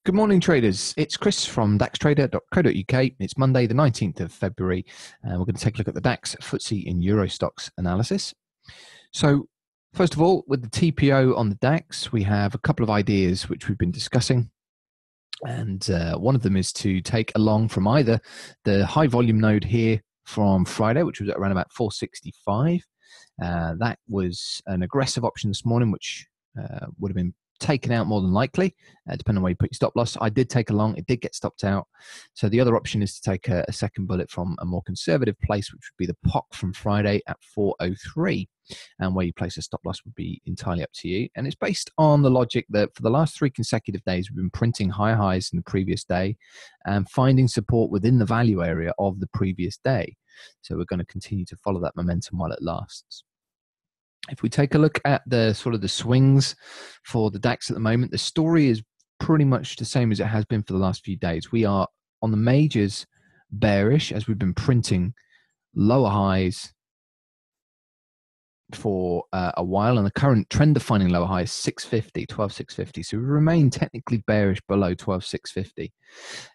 Good morning, traders. It's Chris from daxtrader.co.uk. It's Monday, the 19th of February, and we're going to take a look at the DAX, FTSE, and EuroStoxx analysis. So, first of all, with the TPO on the DAX, we have a couple of ideas which we've been discussing. And one of them is to take along from either the high volume node here from Friday, which was at around about 465. That was an aggressive option this morning, which would have been taken out more than likely, depending on where you put your stop loss. I did take along, it did get stopped out. So the other option is to take a second bullet from a more conservative place, which would be the POC from Friday at 403. And where you place a stop loss would be entirely up to you. And it's based on the logic that for the last 3 consecutive days, we've been printing higher highs than the previous day and finding support within the value area of the previous day. So we're going to continue to follow that momentum while it lasts. If we take a look at the sort of the swings for the DAX at the moment, the story is pretty much the same as it has been for the last few days. We are on the majors bearish as we've been printing lower highs for a while, and the current trend defining lower high is 650, 12,650. So we remain technically bearish below 12,650.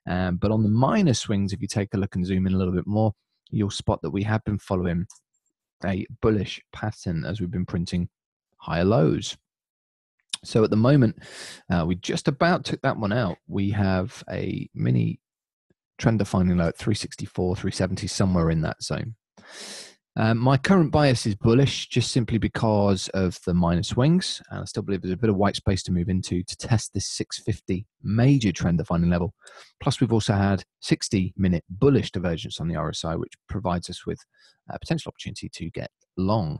But on the minor swings, if you take a look and zoom in a little bit more, you'll spot that we have been following a bullish pattern as we've been printing higher lows. So at the moment, we just about took that one out. We have a mini trend defining low at 364, 370, somewhere in that zone. My current bias is bullish just simply because of the minor swings. And I still believe there's a bit of white space to move into to test this 650 major trend defining level. Plus, we've also had 60-minute bullish divergence on the RSI, which provides us with a potential opportunity to get long.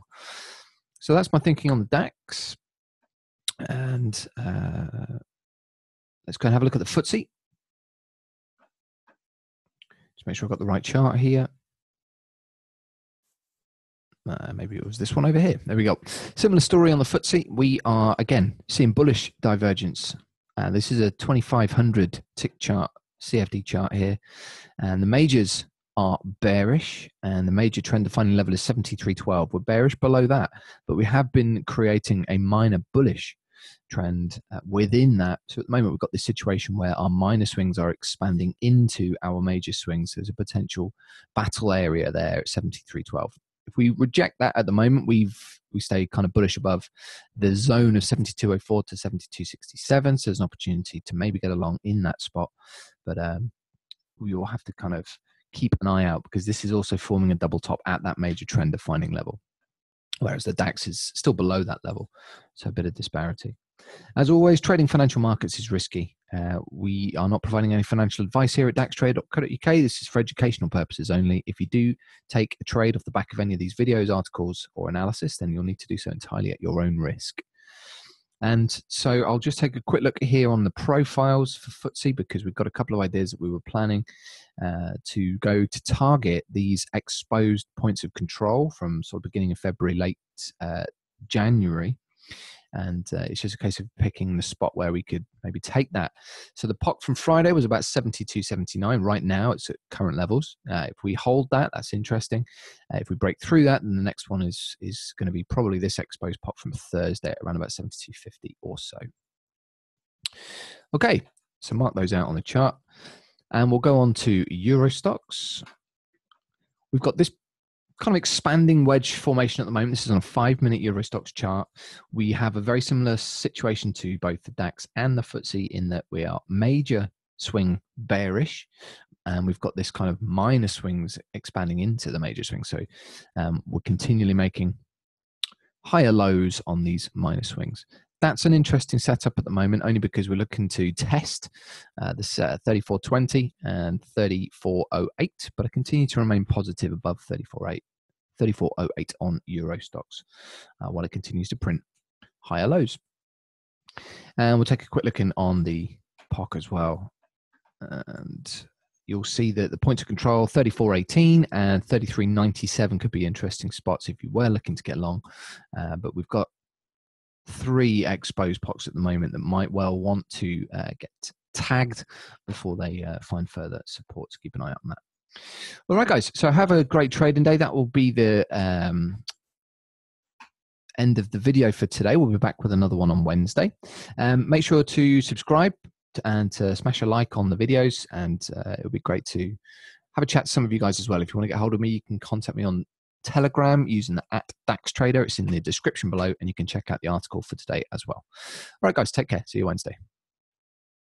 So that's my thinking on the DAX. And let's go and have a look at the FTSE. Just make sure I've got the right chart here. Maybe it was this one over here. There we go. Similar story on the FTSE. We are, again, seeing bullish divergence. This is a 2500 tick chart, CFD chart here. And the majors are bearish, and the major trend defining level is 73.12. We're bearish below that, but we have been creating a minor bullish trend within that. So at the moment, we've got this situation where our minor swings are expanding into our major swings. There's a potential battle area there at 73.12. If we reject that at the moment, we stay kind of bullish above the zone of 72.04 to 72.67. So there's an opportunity to maybe get along in that spot. But we will have to kind of keep an eye out because this is also forming a double top at that major trend defining level, whereas the DAX is still below that level. So a bit of disparity. As always, trading financial markets is risky. We are not providing any financial advice here at daxtrader.co.uk. This is for educational purposes only. If you do take a trade off the back of any of these videos, articles, or analysis, then you'll need to do so entirely at your own risk. And so I'll just take a quick look here on the profiles for FTSE because we've got a couple of ideas that we were planning to go to target these exposed points of control from sort of beginning of February, late January. And it's just a case of picking the spot where we could maybe take that. So the POC from Friday was about 72.79. Right now, it's at current levels. If we hold that, that's interesting. If we break through that, then the next one is going to be probably this exposed POC from Thursday at around about 72.50 or so. Okay, so mark those out on the chart. And we'll go on to EuroStoxx. We've got this kind of expanding wedge formation at the moment. This is on a 5-minute EuroStoxx chart. We have a very similar situation to both the DAX and the FTSE in that we are major swing bearish, and we've got this kind of minor swings expanding into the major swings. So we're continually making higher lows on these minor swings. That's an interesting setup at the moment, only because we're looking to test this 34.20 and 34.08, but I continue to remain positive above 34.08 on EuroStoxx while it continues to print higher lows. And we'll take a quick look in on the POC as well. And you'll see that the points of control, 34.18 and 33.97 could be interesting spots if you were looking to get long. But we've got 3 exposed POCs at the moment that might well want to get tagged before they find further support. So keep an eye out on that. All right, guys. So have a great trading day. That will be the end of the video for today. We'll be back with another one on Wednesday. Make sure to subscribe and to smash a like on the videos. And it would be great to have a chat to some of you guys as well. If you want to get hold of me, you can contact me on Telegram using the @DaxTrader. It's in the description below, and you can check out the article for today as well. All right, guys, take care. See you Wednesday.